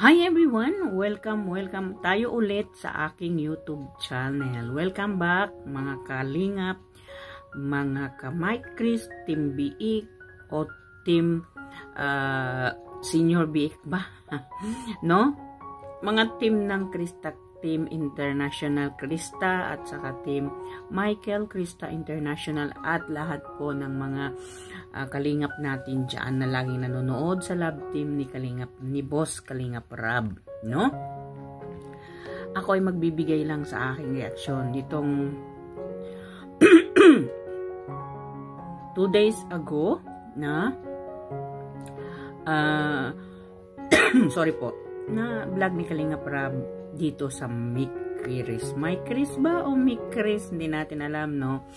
Hi everyone! Welcome tayo ulit sa aking YouTube channel. Welcome back mga kalingap, mga ka-Mike Chris, Team Biik o Team Senior Biik ba? No? Mga team ng Krista, Team International Krista at saka Team Michael Krista International at lahat po ng mga kalingap natin dyan na laging nanonood sa love team ni Boss Kalingap Rab, no? Ako ay magbibigay lang sa aking reaksyon nitong 2 days ago na sorry po, na vlog ni Kalingap Rab dito sa Mike Chris. Mike Chris ba o Mike Chris? Hindi natin alam, no?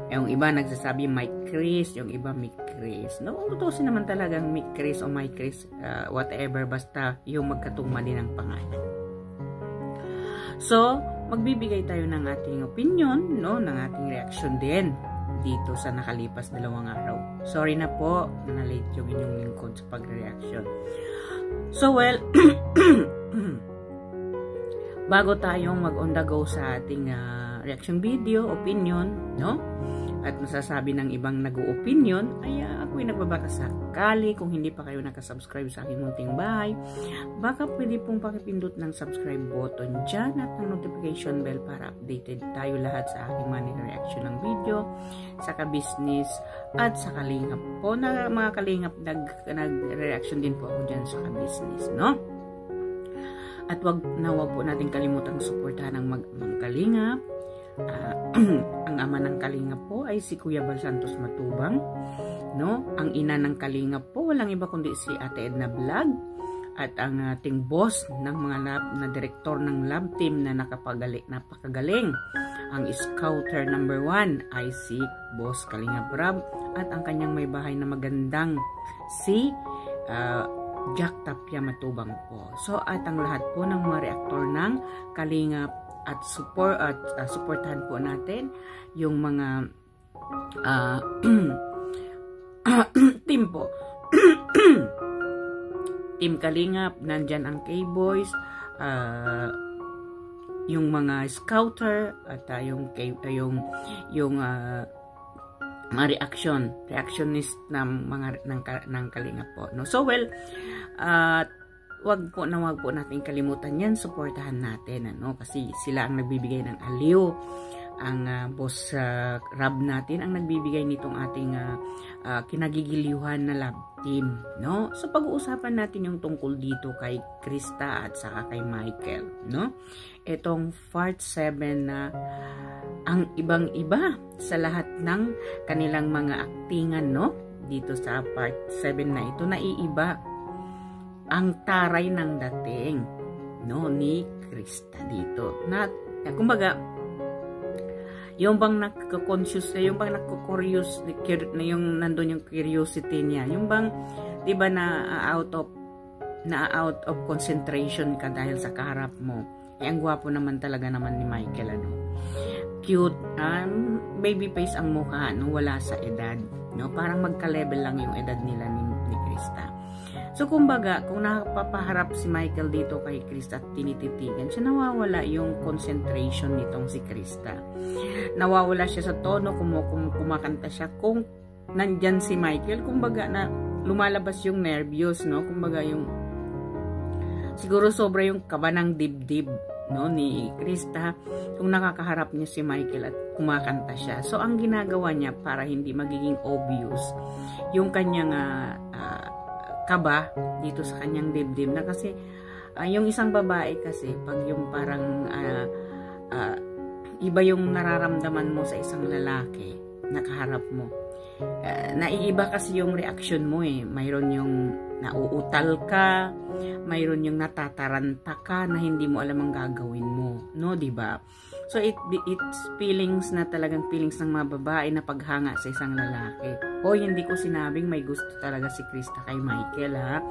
Yung iba nagsasabi Mike Chris, yung iba Mike Chris. No, utusin naman talagang Mike Chris o Mike Chris, whatever, basta yung magkatugma din ang pangalan. So, magbibigay tayo ng ating opinion, no, ng ating reaction din dito sa nakalipas 2 araw. Sorry na po, na-late yung inyong lingkod sa pag-reaction. So, well, bago tayong mag-on the go sa ating reaction video, opinion, no? At masasabi ng ibang nag-o-opinion, ay ako'y nagbabaka sakali kung hindi pa kayo nakasubscribe sa aking munting bahay. Baka pwede pong pakipindot ng subscribe button dyan at ng notification bell para updated tayo lahat sa aking reaction ng video, sa ka-business at sa kalingap po. Na mga kalingap, nag-reaction din po ako dyan sa ka-business, no? At wag po natin kalimutang suportahan ng kalingap. Ang ama ng kalingap po ay si Kuya Bal Santos Matubang, no? Ang ina ng kalingap po walang iba kundi si Ate Edna Vlog, at ang ating boss ng mga na direktor ng lab team na napakagaling, ang scouter number 1 ay si Boss Kalingap Rab, at ang kanyang may bahay na magandang si Jack Tapia Matubang po. So, at ang lahat po ng mga reaktor ng kalingap at supportahan po natin yung mga team po. Team Kalingap, nandyan ang K-Boys, yung mga scouter at yung mga reactionist ng mga ng Kalingap po, no? So, well, wag po natin kalimutan yan, suportahan natin, ano, kasi sila ang nagbibigay ng aliw. Ang Boss Rab natin ang nagbibigay nitong ating kinagigiliwan na love team, no? So, pag-uusapan natin yung tungkol dito kay Krista at saka kay Michael, no? Itong part 7 na ang ibang-iba sa lahat ng kanilang mga aktingan, no? Dito sa part 7 na ito, naiiba ang taray ng dating, no, ni Krista dito. Na kumbaga, yung bang nakaka-conscious, yung bang nakaka-curious, na yung nandun yung curiosity niya, yung bang, di ba, na out of concentration ka dahil sa kaharap mo. Eh, ang gwapo naman talaga naman ni Michael, ano. Cute, baby face ang mukha, no, wala sa edad, no, parang magka-level lang yung edad nila ni Krista. So, kumbaga, kung nakapapaharap si Michael dito kay Krista at tinititigan siya, nawawala yung concentration nitong si Krista. Nawawala siya sa tono, kumakanta siya. Kung nandyan si Michael, kumbaga na lumalabas yung nervyos, no? Kumbaga yung, siguro sobra yung kaba ng dibdib, no, ni Krista kung nakakaharap niya si Michael at kumakanta siya. So, ang ginagawa niya para hindi magiging obvious yung kanyang kaba dito sa kanyang dibdib, na kasi yung isang babae kasi pag yung parang iba yung nararamdaman mo sa isang lalaki nakaharap mo, naiiba kasi yung reaction mo, eh. Mayroon yung nauutal ka, mayroon yung natataranta ka na hindi mo alam ang gagawin mo, no, diba? So, it's feelings na talagang feelings ng mga babae na paghanga sa isang lalaki. O, hindi ko sinabing may gusto talaga si Krista kay Michael, ha?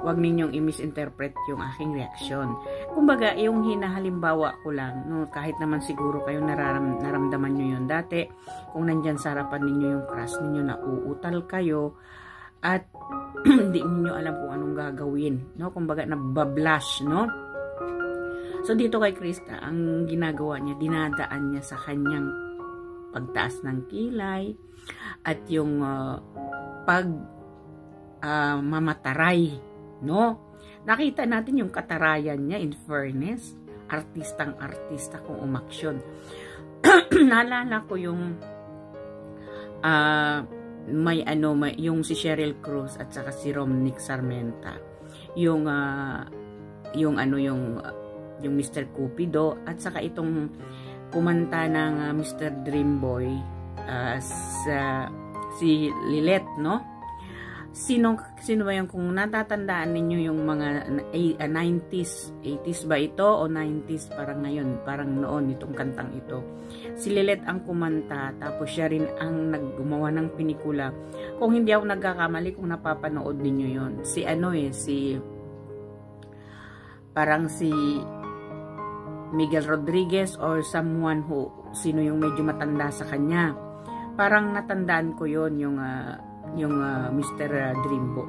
Huwag ninyong i-misinterpret yung aking reaksyon. Kumbaga, yung hinahalimbawa ko lang, no, kahit naman siguro kayo naramdaman nyo yun dati, kung nandyan sa harapan ninyo yung crush ninyo, na uutal kayo, at hindi niyo alam kung anong gagawin, no? Kumbaga nabablash, no? So dito kay Krista, ang ginagawa niya, dinadaan niya sa kanyang pagtaas ng kilay at yung mamataray, no? Nakita natin yung katarayan niya, in fairness, artistang-artista kung umaksyon. Naalala ko yung may yung si Sheryl Cruz at saka si Romnick Sarmenta, yung Mr. Cupido at saka itong kumanta ng Mr. Dreamboy, si Lilet, no? Sino ba yung, kung natatandaan ninyo yung mga 80s ba ito o 90s, parang ngayon, parang noon itong kantang ito. Si Lilet ang kumanta, tapos siya rin ang naggumawa ng pinikula. Kung hindi ako nagkakamali, kung napapanood ninyo yon, parang si Miguel Rodriguez or someone sino yung medyo matanda sa kanya. Parang natandaan ko yon, yung Mr. Dreambo,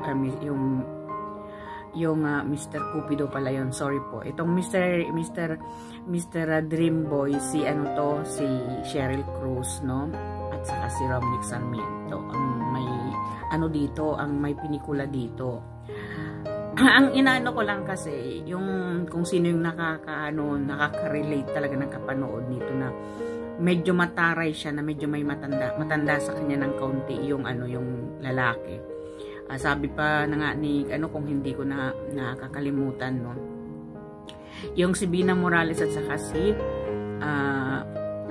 yung Mr. Cupido pala yon, sorry po. Itong Mr. Dreamboy, si Sheryl Cruz, no? At saka si Romnick Sarmiento. Ang may ang may pinikula dito. Ang inaano ko lang kasi, yung kung sino yung nakaka-relate talaga ng kapanood nito, na medyo mataray siya, na medyo may matanda sa kanya ng kaunti yung lalaki. Sabi pa na nga ni kung hindi ko nakakalimutan, no, yung si Bina Morales at saka si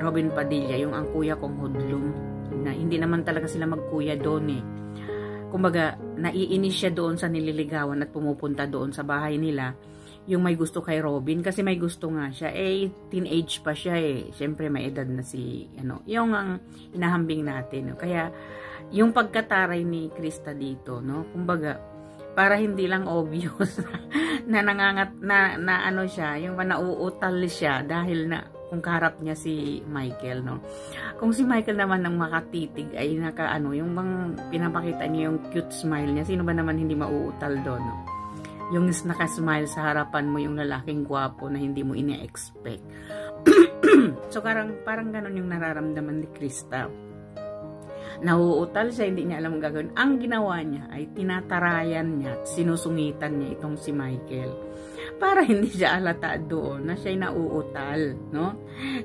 Robin Padilla, yung ang kuya kong hudlum, na hindi naman talaga sila magkuya doon eh. Kumbaga naiinis siya doon sa nililigawan at pumupunta doon sa bahay nila, yung may gusto kay Robin, kasi may gusto nga siya, teenage pa siya syempre may edad na si yung ang inahambing natin, no? Kaya yung pagkataray ni Krista dito, no, kumbaga para hindi lang obvious na nangangat na siya, yung nauutal siya dahil na kung kaharap niya si Michael, no. Kung si Michael naman ng makatitig ay yung bang pinapakita niya yung cute smile niya, sino ba naman hindi mauutal doon, no? Yung nakasmile sa harapan mo, yung lalaking gwapo na hindi mo ine-expect. So parang ganun yung nararamdaman ni Krista. Nauutal siya, hindi niya alam ang gagawin. Ang ginawa niya ay tinatarayan niya at sinusungitan niya itong si Michael, para hindi siya alata doon na siya'y nauutal, no?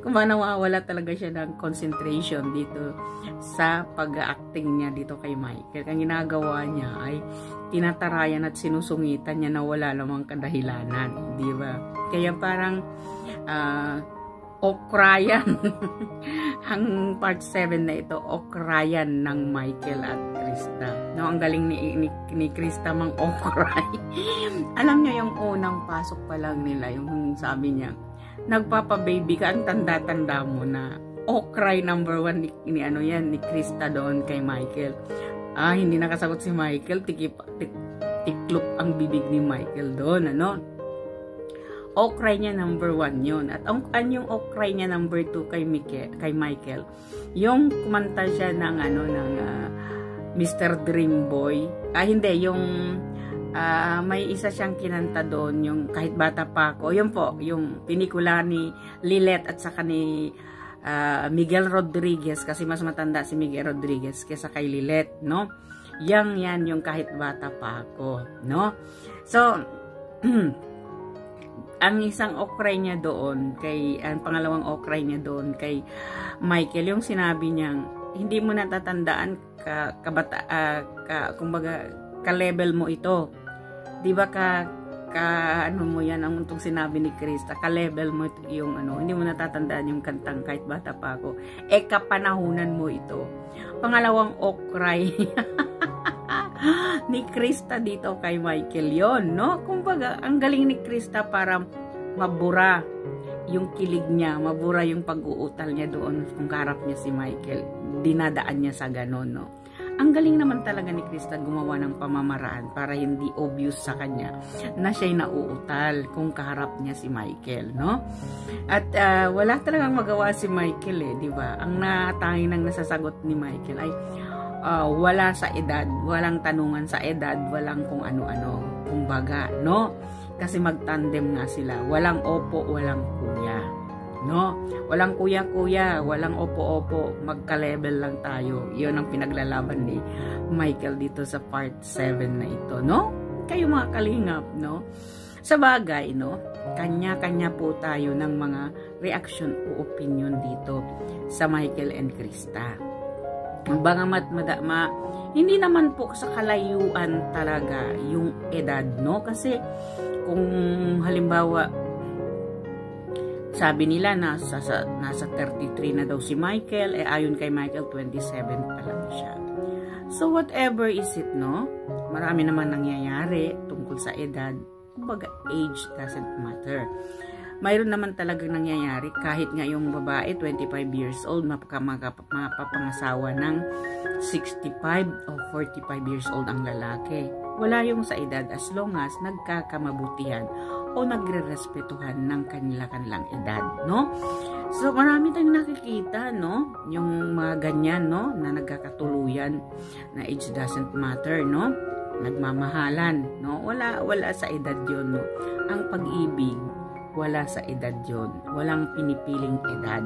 Kung ba nawawala talaga siya ng concentration dito sa pag-acting niya dito kay Michael. Ang ginagawa niya ay tinatarayan at sinusungitan niya na wala namang kadahilanan, di ba? Kaya parang okrayan ang part 7 na ito, okrayan ng Michael at Krista, no? Ang galing ni Krista mang okray. Alam niyo yung unang pasok pa lang nila, yung sabi niya, nagpapa-baby ka, ang tanda-tanda mo na. Okray number 1 ni Krista doon kay Michael. Hindi nakasagot si Michael, tiklop ang bibig ni Michael doon, okray niya number 1 yun. At yung okray niya number 2 kay Michael, yung kumanta siya ng Mr. Dreamboy. Hindi, yung may isa siyang kinanta doon, yung Kahit Bata Pa Ako. Yun po, yung pinikula ni Lilet at saka ni Miguel Rodriguez, kasi mas matanda si Miguel Rodriguez kaysa kay Lilet, no? Yan yung Kahit Bata Pa Ako, no? So, ang isang okray niya doon ang pangalawang okray niya doon kay Michael, yung sinabi niyang hindi mo natatandaan kumbaga ka-level mo ito, di ba, mo yan ang untong sinabi ni Krista, ka-level mo yung hindi mo natatandaan yung kantang Kahit Bata Pa Ako, kapanahunan mo ito. Pangalawang okray ni Krista dito kay Michael yon, no? Kumbaga ang galing ni Krista para mabura yung kilig niya, mabura yung pag-uutal niya doon kung kaharap niya si Michael, dinadaan niya sa ganon, no? Ang galing naman talaga ni Krista gumawa ng pamamaraan para hindi obvious sa kanya na siya'y nauutal kung kaharap niya si Michael, no? At wala talagang magawa si Michael, di ba? Ang natanging nang nasasagot ni Michael ay wala sa edad, walang tanungan sa edad, walang kung ano-ano, kumbaga, no? Kasi magtandem nga sila, walang opo, walang kuya, no? Walang kuya-kuya, walang opo-opo, magka-level lang tayo. Yun ang pinaglalaban ni Michael dito sa part 7 na ito, no? Kayo mga kalingap, no? Sa bagay, no? Kanya-kanya po tayo ng mga reaction o opinion dito sa Michael and Krista. Bangamat hindi naman po sa kalayuan talaga yung edad, no? Kasi kung halimbawa sabi nila nasa 33 na daw si Michael, ayon kay Michael 27 pa lang siya. So whatever is it, no? Marami naman nangyayari tungkol sa edad. Kumbaga, age doesn't matter. Mayroon naman talagang nangyayari kahit nga yung babae 25 years old mapapangasawa ng 65 o 45 years old ang lalaki. Wala yung sa edad as long as nagkakamabutihan o nagrerespetuhan ng kanilang edad, no? So marami tayong nakikita, no? Yung mga ganyan, no, na nagkakatuluyan na age doesn't matter, no? Nagmamahalan, no? Wala sa edad yon, no? Ang pag-ibig, wala sa edad yon. Walang pinipiling edad.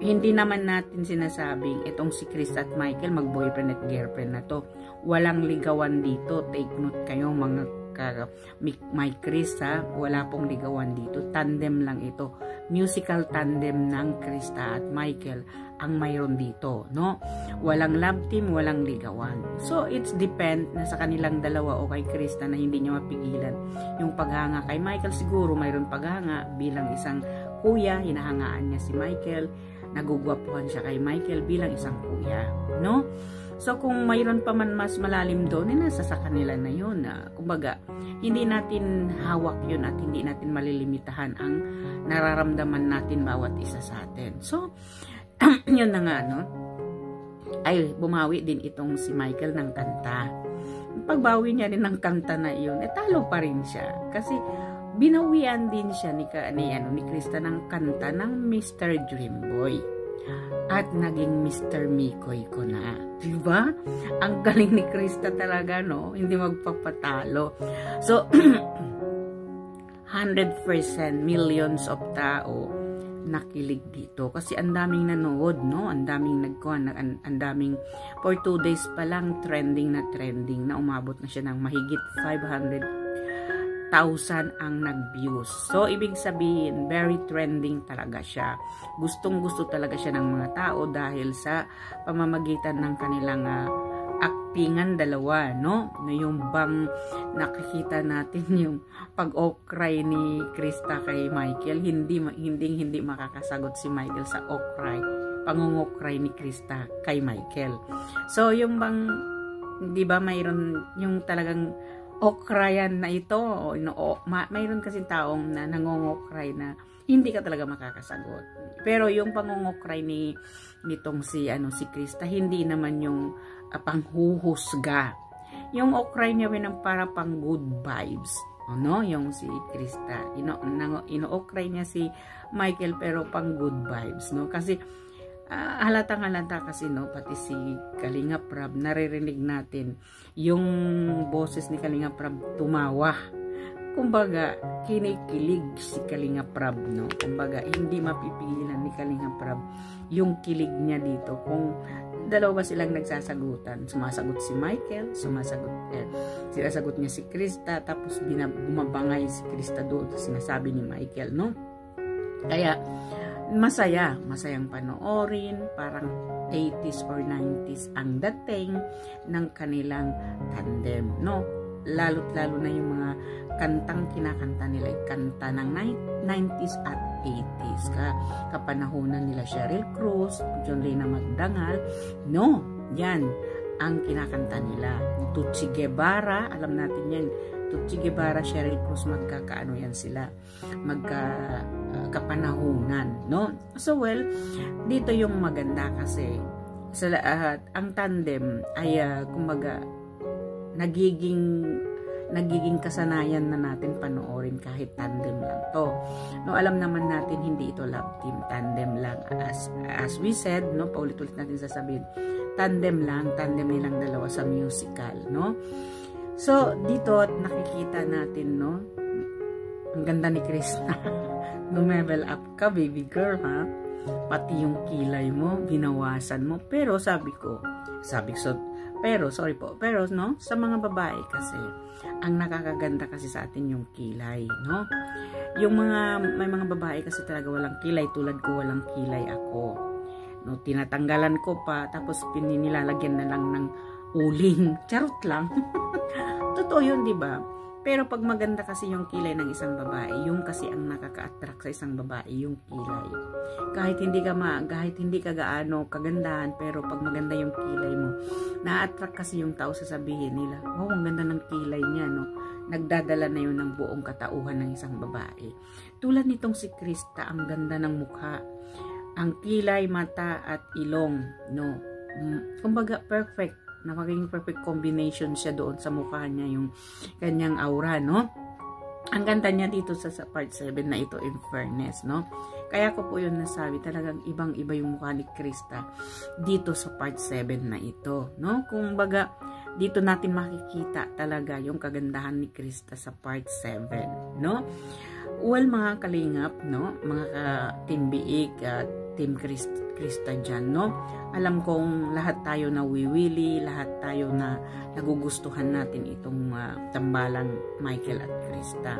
Hindi naman natin sinasabing itong si Chris at Michael mag-boyfriend at girlfriend na to. Walang ligawan dito. Take note kayo mga my Chris, ha? Wala pong ligawan dito. Tandem lang ito. Musical tandem ng Krista at Michael ang mayroon dito, no? Walang love team, walang ligawan. So, it's depend na sa kanilang dalawa o kay Krista na hindi niya mapigilan yung paghanga kay Michael. Siguro mayroon paghanga bilang isang kuya, hinahangaan niya si Michael, nagugwapuhan siya kay Michael bilang isang kuya, no? So, kung mayroon pa man mas malalim doon, nasa sa kanila na yun. Kumbaga, hindi natin hawak yun at hindi natin malilimitahan ang nararamdaman natin bawat isa sa atin. So, yun na nga, no? Ay, bumawi din itong si Michael ng kanta. Pagbawi niya rin ng kanta na yun, talo pa rin siya. Kasi, binawian din siya ni Krista ng kanta ng Mr. Dreamboy. At naging Mr. Mikoy ko na. Diba? Ang galing ni Krista talaga, no? Hindi magpapatalo. So, 100% millions of tao nakilig dito. Kasi ang daming nanood, no? Ang daming ang daming, for 2 days pa lang, trending na umabot na siya ng mahigit 500,000 ang nag-views. So, ibig sabihin, very trending talaga siya. Gustong-gusto talaga siya ng mga tao dahil sa pamamagitan ng kanilang aktingan dalawa, no? Na yung bang nakikita natin yung pag-okray ni Krista kay Michael, hindi makakasagot si Michael sa okray, pangungokray ni Krista kay Michael. So, yung bang, di ba mayroon yung talagang okrayan na ito, mayroon kasi taong na nangongokray na hindi ka talaga makakasagot. Pero yung pangongokray nitong si Krista, hindi naman yung panghuhusga. Yung okray niya para pang good vibes, no? Yung si Krista, ino-okray niya si Michael pero pang good vibes, no? Kasi halatang-halata kasi, no, pati si Kalinga Prab, naririnig natin yung boses ni Kalinga Prab tumawa. Kumbaga, kinikilig si Kalinga Prab, no? Kumbaga, hindi mapipigilan ni Kalinga Prab yung kilig niya dito. Kung dalawa silang nagsasagutan, sumasagot si Michael, sinasagot niya si Krista, tapos bumabangay si Krista doon sa sinasabi ni Michael, no? Kaya, masayang panoorin, parang 80s or 90s ang dating ng kanilang tandem, no? Lalo na yung mga kantang kinakanta nila, kanta ng 90s at 80s, kapanahunan nila Sheryl Cruz, John Reyna Magdangal, no? Yan ang kinakanta nila. Tutsi Guevara, alam natin yan, Tutsi Guevara, Sheryl Cruz, magkakaano yan sila, kapanahunan, no? So, well, dito yung maganda kasi ang tandem ay kumbaga nagiging kasanayan na natin panoorin kahit tandem lang to. No, alam naman natin hindi ito love team, tandem lang. As we said, no, paulit-ulit natin sasabihin, tandem nilang dalawa sa musical, no? So, dito nakikita natin, no? Ang ganda ni Krista. Lumevel up ka, baby girl, ha? Pati yung kilay mo, binawasan mo. Pero pero no, sa mga babae kasi, ang nakakaganda kasi sa atin yung kilay, no? May mga babae kasi talaga walang kilay, tulad ko walang kilay ako. No, tinatanggalan ko pa, tapos nilalagyan na lang ng uling. Charot lang. Totoo yun, di ba? Pero pag maganda kasi yung kilay ng isang babae, yung kasi ang nakaka-attract sa isang babae, yung kilay. Kahit hindi ka gaano kagandahan, pero pag maganda yung kilay mo, na-attract kasi yung tao, sasabihin nila, wow, ang ganda ng kilay niya, no? Nagdadala na yun ng buong katauhan ng isang babae. Tulad nitong si Krista, ang ganda ng mukha. Ang kilay, mata, at ilong, no? Kumbaga, perfect. Maging perfect combination siya doon sa mukha niya, yung kanyang aura, no? Ang ganda niya dito sa part 7 na ito, in fairness, no? Kaya ko po yun nasabi, talagang ibang-iba yung mukha ni Krista dito sa part 7 na ito, no? Kumbaga, dito natin makikita talaga yung kagandahan ni Krista sa part 7, no? Well, mga kalingap, no? Mga ka-team Biig at team Krista dyan, no? Alam kong lahat tayo na wiwili, lahat tayo na nagugustuhan natin itong tambalang Michael at Krista.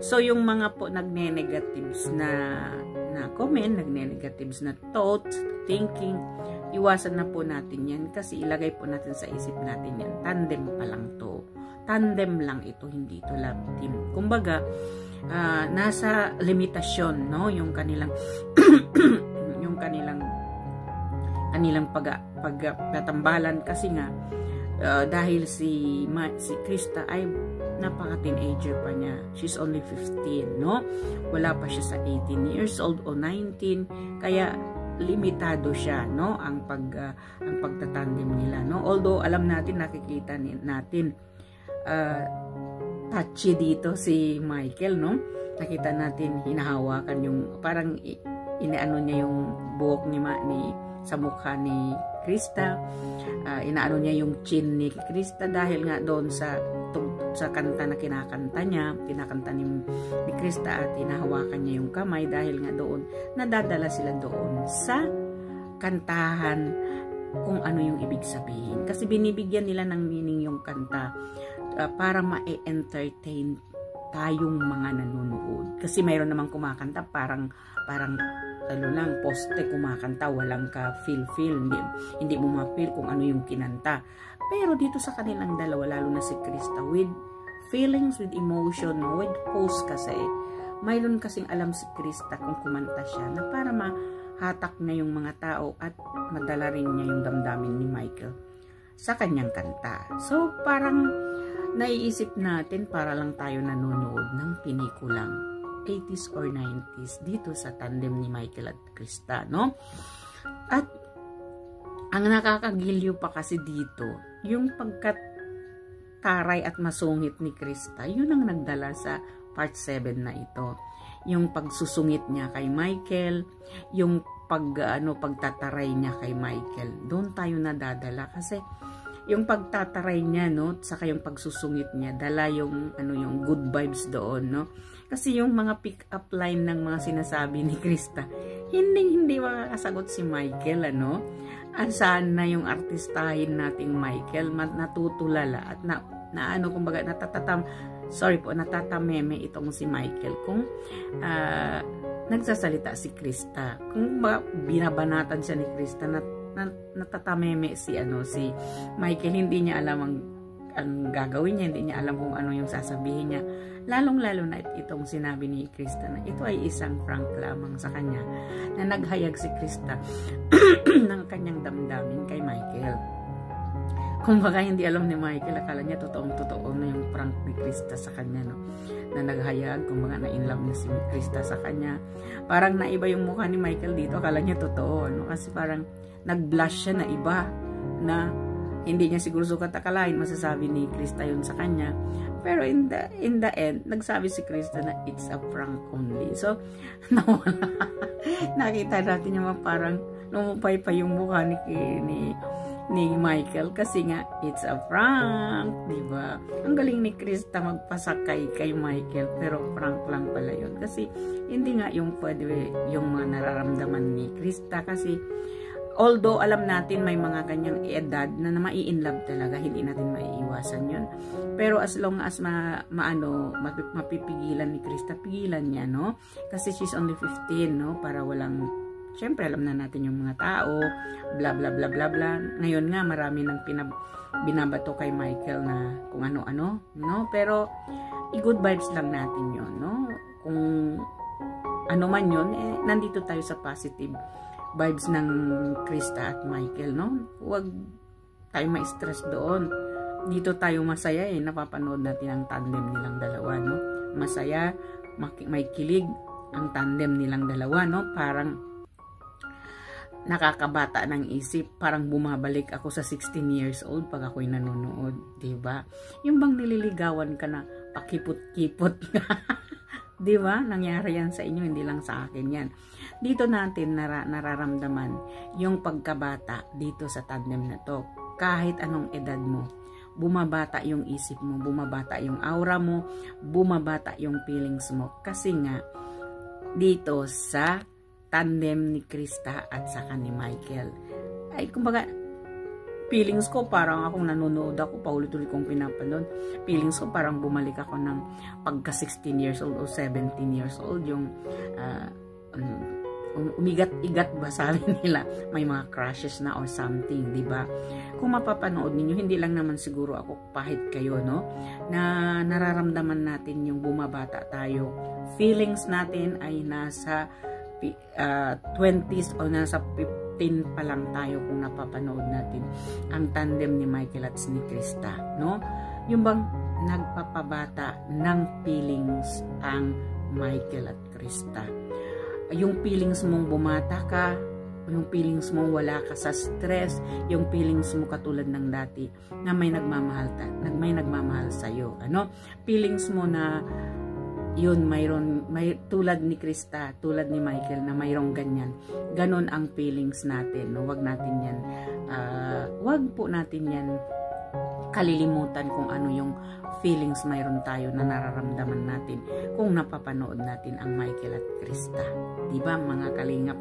So, yung mga po nagne-negatives na comment, nagne-negatives na thoughts, thinking, iwasan na po natin yan kasi ilagay po natin sa isip natin yan. Tandem pa lang to. Tandem lang ito, hindi ito love team. Kumbaga, nasa limitasyon, no? Yung kanilang pagtatambalan kasi nga dahil si Krista ay napaka-teenager pa niya. She's only 15, no? Wala pa siya sa 18 years old o 19, kaya limitado siya, no? Ang pagtatandem nila, no? Although alam natin, nakikita natin touchy dito si Michael, no? Nakita natin hinahawakan yung parang inaano niya yung buhok ni sa mukha ni Krista, inaano niya yung chin ni Krista dahil nga doon sa kanta na kinakanta ni Krista, at hinahawakan niya yung kamay dahil nga doon nadadala sila doon sa kantahan kung ano yung ibig sabihin, kasi binibigyan nila ng meaning yung kanta para ma-entertain tayong mga nanonood, kasi mayroon namang kumakanta parang lang poste kumakanta, walang ka feel hindi mo ma-feel kung ano yung kinanta. Pero dito sa kanilang dalawa, lalo na si Krista, with feelings, with emotion, with pose kasi, mayroon kasing alam si Krista kung kumanta siya na para mahatak niya yung mga tao at madala rin niya yung damdamin ni Michael sa kanyang kanta. So parang naiisip natin para lang tayo nanonood ng pinikulang 80s or 90s dito sa tandem ni Michael at Krista, no? At ang nakakagiliw pa kasi dito, yung pagkataray at masungit ni Krista, yun ang nagdala sa part 7 na ito. Yung pagsusungit niya kay Michael, yung pagtataray niya kay Michael, doon tayo nadadala kasi yung pagtataray niya, no, saka yung pagsusungit niya, dala yung yung good vibes doon, no? Kasi yung mga pick-up line ng mga sinasabi ni Krista, hindi makakasagot si Michael, ano? Saan na yung artistahin nating Michael, natutulala at kumbaga natatameme itong si Michael kung nagsasalita si Krista. Kung binabanatan siya ni Krista, natatameme si Michael, hindi niya alam ang gagawin niya, hindi niya alam kung ano yung sasabihin niya. Lalong-lalo na itong sinabi ni Krista na ito ay isang prank lamang sa kanya, na naghayag si Krista ng kanyang damdamin kay Michael. Kumbaga hindi alam ni Michael, akala niya totoong-totoo na yung prank ni Krista sa kanya, no? Na naghayag, kumbaga na-inlove na si Krista sa kanya. Parang naiba yung mukha ni Michael dito, akala niya totoo, no? Kasi parang nag-blush siya na iba, na hindi niya siguro sukat akalain masasabi ni Krista yun sa kanya. Pero in the end, nagsabi si Krista na it's a prank only. So, nawala. Nakita natin yung parang lumupay pa yung mukha ni ni Michael kasi nga it's a prank, di ba? Ang galing ni Krista magpasakay kay Michael pero prank lang pala yun kasi hindi nga yung pwede yung mga nararamdaman ni Krista kasi although alam natin may mga ganyang edad na mai-inlove talaga, hindi natin maiiwasan yun. Pero as long as mapipigilan ni Krista, pigilan niya, no? Kasi she's only 15, no? Para walang, syempre alam na natin yung mga tao, bla bla bla bla bla. Ngayon nga marami nang binabato kay Michael na kung ano-ano, no? Pero i-good vibes lang natin yun, no? Kung ano man yun, nandito tayo sa positive vibes ng Krista at Michael, no? Huwag tayo ma-stress doon. Dito tayo masaya napapanood natin ang tandem nilang dalawa, no? Masaya, may kilig ang tandem nilang dalawa, no? Parang nakakabata ng isip, parang bumabalik ako sa 16 years old pag ako'y nanonood, 'di ba? Yung bang nililigawan ka na pakipot-kipot ka. 'Di ba? Nangyari yan sa inyo, hindi lang sa akin yan. Dito natin nararamdaman yung pagkabata dito sa tandem na to. Kahit anong edad mo, bumabata yung isip mo, bumabata yung aura mo, bumabata yung feelings mo. Kasi nga, dito sa tandem ni Krista at saka ni Michael, ay kumbaga, feelings ko parang akong nanonood ako, paulit-ulit kong pinapanood. Feelings ko parang bumalik ako ng pagka 16 years old o 17 years old, yung umigat-igat ba sabi nila, may mga crushes na or something, di ba? Kung mapapanood ninyo, hindi lang naman siguro ako pahit kayo, no? Na nararamdaman natin yung bumabata tayo. Feelings natin ay nasa 20s o nasa 15 pa lang tayo kung napapanood natin ang tandem ni Michael at ni Krista, no? Yung bang nagpapabata ng feelings ang Michael at Krista. Yung feelings mong bumata ka, yung feelings mong wala ka sa stress, yung feelings mo katulad ng dati na may nagmamahal sa iyo, ano? Feelings mo na yun, may tulad ni Krista, tulad ni Michael na mayroong ganyan. Ganon ang feelings natin, no? Wag po natin yan kalilimutan kung ano yung feelings mayroon tayo na nararamdaman natin kung napapanood natin ang Michael at Krista. Diba mga kalingap,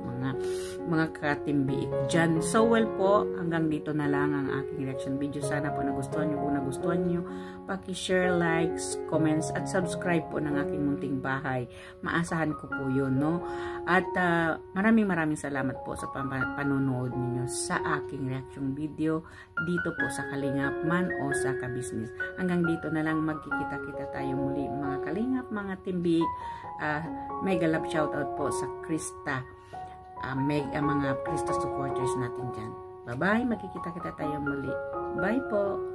mga katimbiik dyan. So well po, hanggang dito na lang ang aking reaction video. Sana po nagustuhan nyo. Kung nagustuhan nyo, paki-share, likes, comments, at subscribe po ng aking munting bahay. Maasahan ko po yun, no? At maraming salamat po sa panonood ninyo sa aking reaction video dito po sa Kalingap Man o sa Kabisnes. Hanggang dito na lang, magkikita-kita tayo muli mga kalingap, mga timbi. Mega love shoutout po sa Krista, mga Krista supporters natin dyan. Bye-bye, magkikita-kita tayo muli. Bye po!